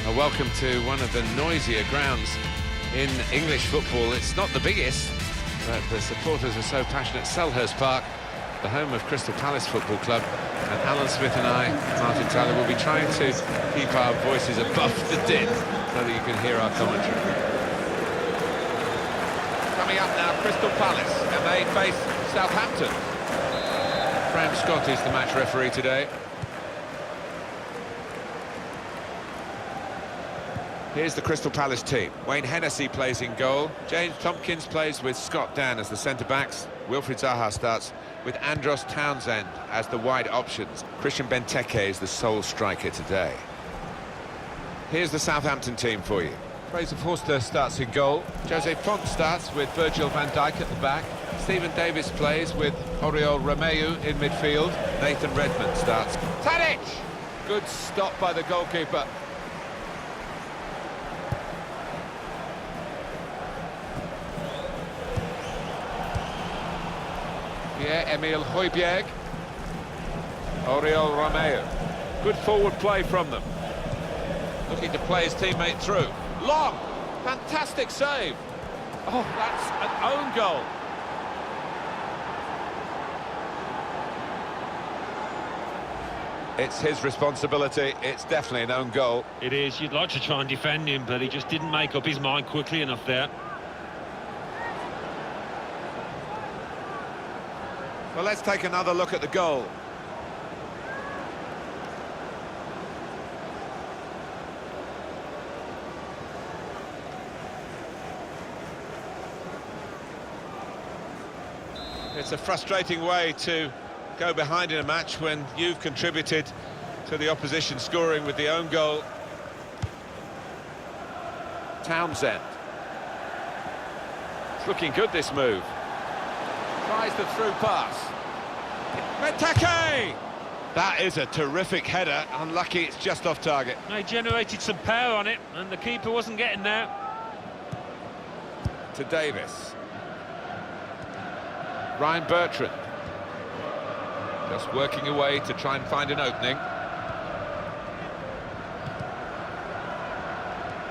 Welcome to one of the noisier grounds in English football. It's not the biggest, but the supporters are so passionate. Selhurst Park, the home of Crystal Palace Football Club, and Alan Smith and I, Martin Tyler, will be trying to keep our voices above the din so that you can hear our commentary. Coming up now, Crystal Palace, and they face Southampton. Graham Scott is the match referee today. Here's the Crystal Palace team. Wayne Hennessy plays in goal. James Tompkins plays with Scott Dann as the centre-backs. Wilfried Zaha starts with Andros Townsend as the wide options. Christian Benteke is the sole striker today. Here's the Southampton team for you. Fraser Forster starts in goal. Jose Font starts with Virgil van Dijk at the back. Stephen Davis plays with Oriol Romeu in midfield. Nathan Redmond starts. Tadic! Good stop by the goalkeeper. Pierre-Emile Højbjerg. Oriol Romeu. Good forward play from them. Looking to play his teammate through. Long! Fantastic save! Oh, that's an own goal. It's his responsibility. It's definitely an own goal. It is. You'd like to try and defend him, but he just didn't make up his mind quickly enough there. Well, let's take another look at the goal. It's a frustrating way to go behind in a match when you've contributed to the opposition scoring with the own goal. Townsend. It's looking good, this move. Tries the through pass. Benteke! That is a terrific header. Unlucky it's just off target. They generated some power on it, and the keeper wasn't getting there. To Davis. Ryan Bertrand. Just working away to try and find an opening.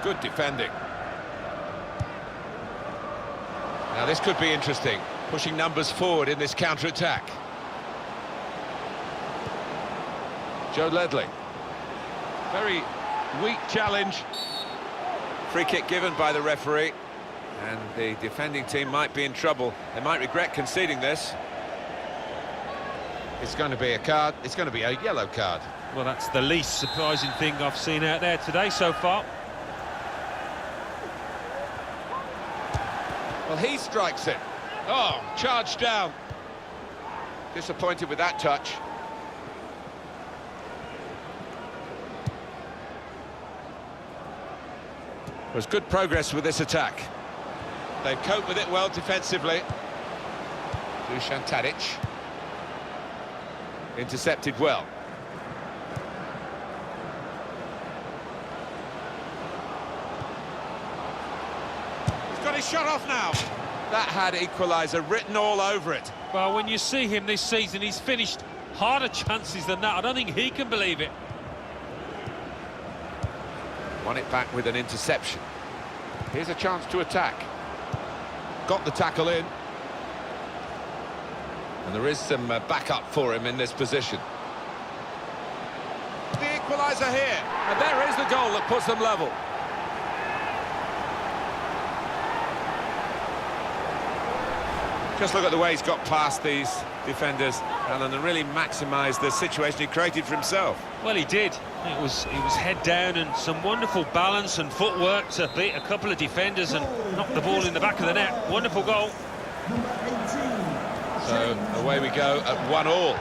Good defending. Now this could be interesting. Pushing numbers forward in this counter-attack. Joe Ledley. Very weak challenge. Free kick given by the referee. And the defending team might be in trouble. They might regret conceding this. It's going to be a card. It's going to be a yellow card. Well, that's the least surprising thing I've seen out there today so far. Well, he strikes it. Oh, charged down. Disappointed with that touch. There's good progress with this attack. They've coped with it well defensively. Dusan Tadic. Intercepted well. He's got his shot off now. That had equaliser written all over it. Well, when you see him this season, he's finished harder chances than that. I don't think he can believe it. Won it back with an interception. Here's a chance to attack. Got the tackle in. And there is some backup for him in this position. The equaliser here. And there is the goal that puts them level. Just look at the way he's got past these defenders, Alan, and really maximised the situation he created for himself. Well, he did. It was head down and some wonderful balance and footwork to beat a couple of defenders and knock the ball in the back of the net. Wonderful goal. So away we go at 1-1.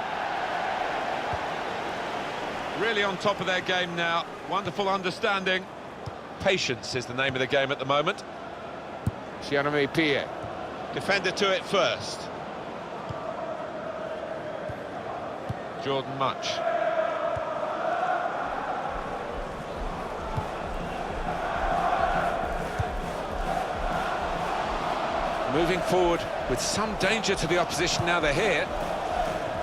Really on top of their game now. Wonderful understanding. Patience is the name of the game at the moment. Xianami Pierre. Defender to it first. Jordan Much. Moving forward with some danger to the opposition now they're here.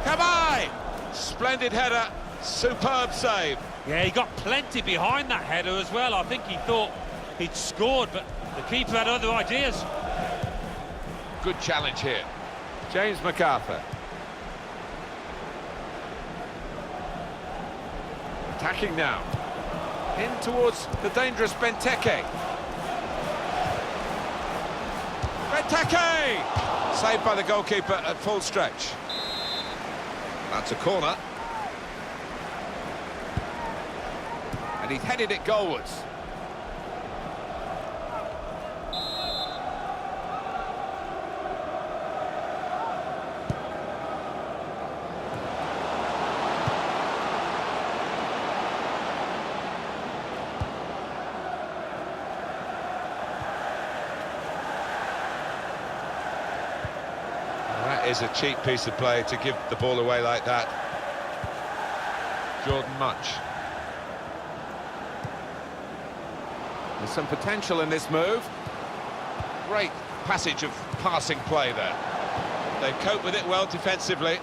Kabay! Splendid header, superb save. Yeah, he got plenty behind that header as well. I think he thought he'd scored, but the keeper had other ideas. Good challenge here. James MacArthur. Attacking now. In towards the dangerous Benteke. Benteke! Saved by the goalkeeper at full stretch. That's a corner. And he's headed it goalwards. That is a cheap piece of play to give the ball away like that. Jordan Munch. There's some potential in this move. Great passage of passing play there. They cope with it well defensively.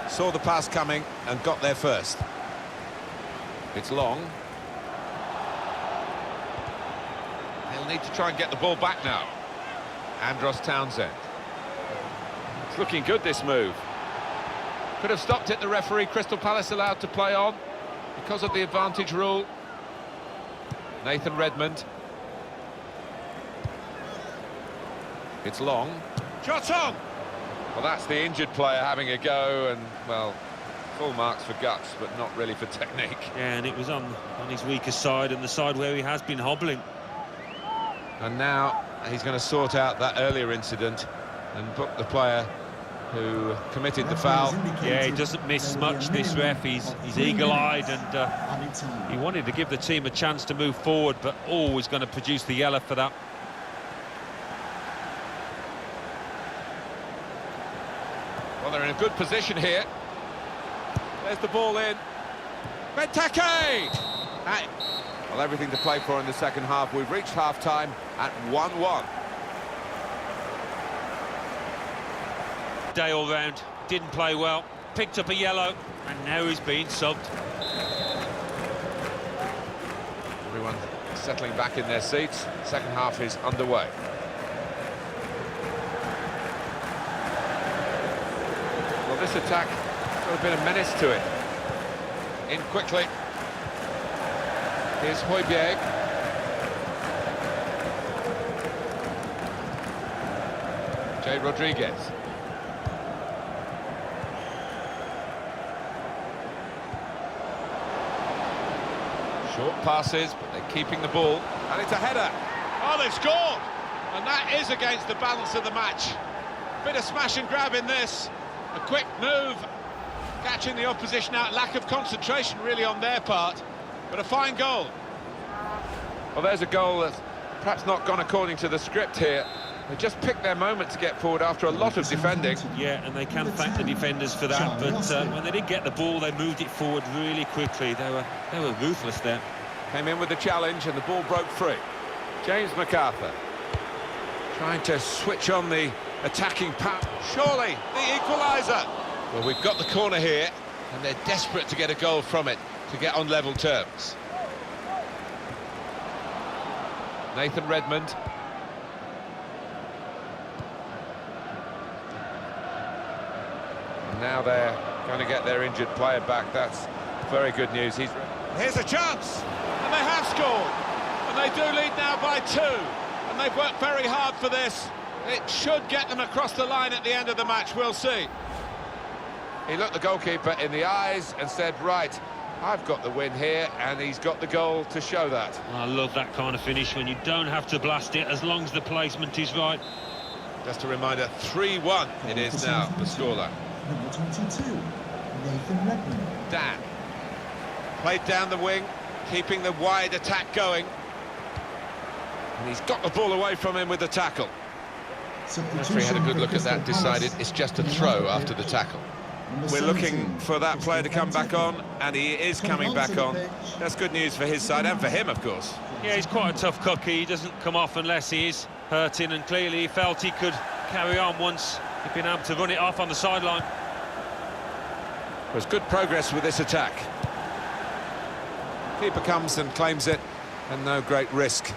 Saw the pass coming and got there first. It's long. They'll need to try and get the ball back now. Andros Townsend. It's looking good, this move. Could have stopped it, the referee. Crystal Palace allowed to play on because of the advantage rule. Nathan Redmond. It's long. Shot on! Well, that's the injured player having a go, and, well, full marks for guts, but not really for technique. Yeah, and it was on his weaker side, and the side where he has been hobbling. And now he's going to sort out that earlier incident and book the player who committed the foul. Yeah, he doesn't miss much, this ref. He's eagle-eyed, and he wanted to give the team a chance to move forward, but always going to produce the yellow for that. Well, they're in a good position here. There's the ball in. Benteke! Well, everything to play for in the second half. We've reached half-time at 1-1. Day all round, didn't play well, picked up a yellow, and now he's being subbed. Everyone settling back in their seats. Second half is underway. Well, this attack got a bit of menace to it. In quickly. Here's Højbjerg. Jay Rodriguez. Short passes, but they're keeping the ball. And it's a header. Oh, they've scored! And that is against the balance of the match. Bit of smash and grab in this. A quick move, catching the opposition out. Lack of concentration, really, on their part. But a fine goal. Well, there's a goal that's perhaps not gone according to the script here. They just picked their moment to get forward after a lot of defending. Yeah, and they can thank the defenders for that, but when they did get the ball, they moved it forward really quickly. They were ruthless there. Came in with the challenge and the ball broke free. James MacArthur trying to switch on the attacking pass. Surely the equaliser. Well, we've got the corner here, and they're desperate to get a goal from it to get on level terms. Nathan Redmond. And now they're going to get their injured player back. That's very good news. Here's a chance, and they have scored, and they do lead now by 2, and they've worked very hard for this. It should get them across the line at the end of the match. We'll see. He looked the goalkeeper in the eyes and said, right, I've got the win here, and he's got the goal to show that. I love that kind of finish when you don't have to blast it as long as the placement is right. Just a reminder, 3-1 it is now, the scoreline. Number 22, Nathan Redmond. Dan. Played down the wing, keeping the wide attack going. And he's got the ball away from him with the tackle. Referee had a good look at that, decided it's just a throw after the tackle. We're looking for that player to come back on, and he is coming back on. That's good news for his side and for him, of course. Yeah, he's quite a tough cookie. He doesn't come off unless he is hurting, and clearly he felt he could carry on once he'd been able to run it off on the sideline. There's good progress with this attack. Keeper comes and claims it, and no great risk.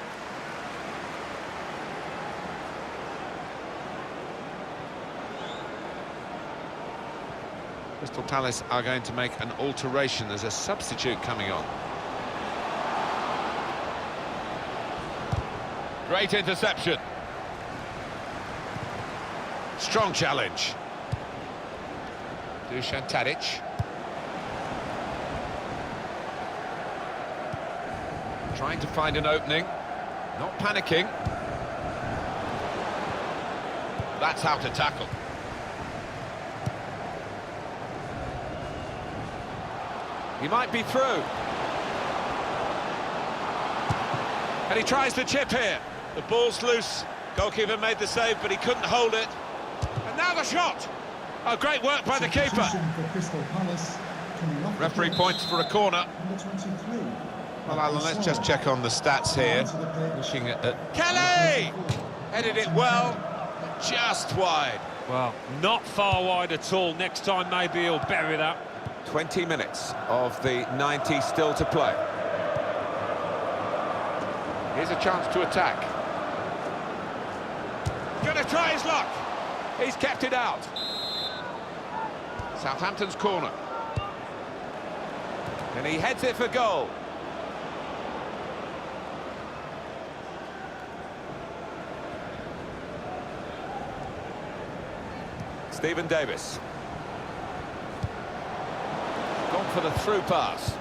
Crystal Palace are going to make an alteration. There's a substitute coming on. Great interception. Strong challenge. Dusan Tadic. Trying to find an opening. Not panicking. That's how to tackle. He might be through. And he tries to chip here. The ball's loose. Goalkeeper made the save, but he couldn't hold it. And now the shot! Oh, great work by the keeper. Referee points for a corner. Well, Alan, let's just check on the stats here. Looking at Kelly! Headed it well, just wide. Well, not far wide at all. Next time maybe he'll bury that. 20 minutes of the 90 still to play. Here's a chance to attack. Gonna try his luck. He's kept it out. Southampton's corner. And he heads it for goal. Stephen Davis. Gone for the through pass.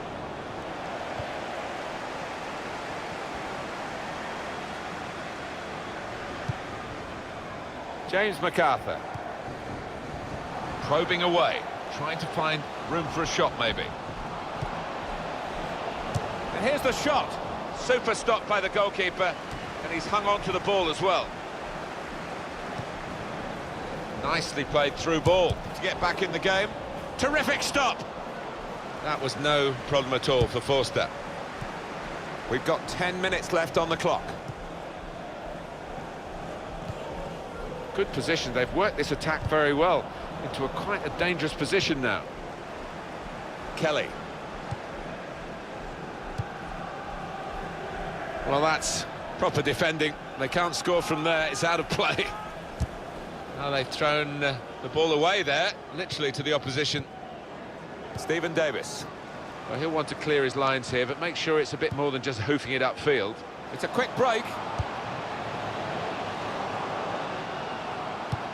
James MacArthur. Probing away, trying to find room for a shot maybe. And here's the shot. Super stop by the goalkeeper, and he's hung on to the ball as well. Nicely played through ball to get back in the game. Terrific stop. That was no problem at all for Forster. We've got 10 minutes left on the clock. Good position. They've worked this attack very well into quite a dangerous position now. Kelly. Well, that's proper defending. They can't score from there. It's out of play. Now they've thrown the ball away there, literally to the opposition. Stephen Davis. Well, he'll want to clear his lines here, but make sure it's a bit more than just hoofing it upfield. It's a quick break.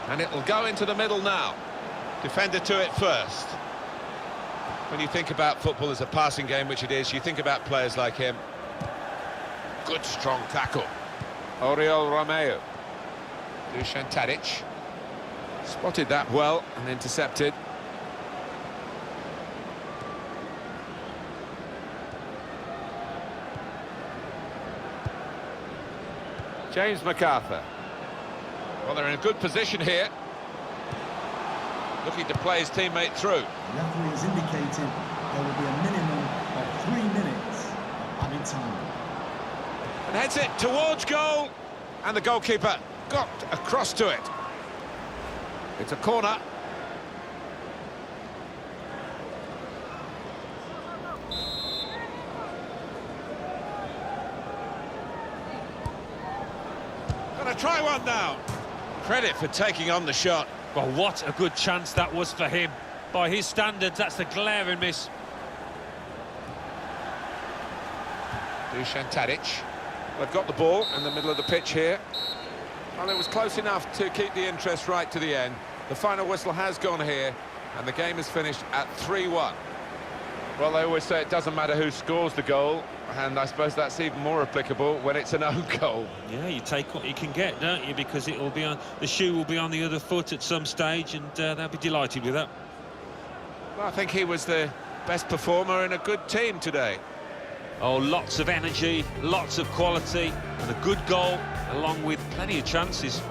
And it'll go into the middle now. Defender to it first. When you think about football as a passing game, which it is, you think about players like him. Good strong tackle. Oriol Romeo. Dusan Tadic. Spotted that well and intercepted. James MacArthur. Well, they're in a good position here. Looking to play his teammate through. The referee has indicated there will be a minimum of 3 minutes of added time. And heads it towards goal. And the goalkeeper got across to it. It's a corner. Gonna try one now. Credit for taking on the shot. Well, what a good chance that was for him. By his standards, that's a glaring miss. Dusan Tadic. They've got the ball in the middle of the pitch here. Well, it was close enough to keep the interest right to the end. The final whistle has gone here, and the game is finished at 3-1. Well, they always say it doesn't matter who scores the goal, and I suppose that's even more applicable when it's an own goal. Yeah, you take what you can get, don't you? Because it will be on the shoe will be on the other foot at some stage, and they'll be delighted with that. Well, I think he was the best performer in a good team today. Oh, lots of energy, lots of quality, and a good goal, along with plenty of chances.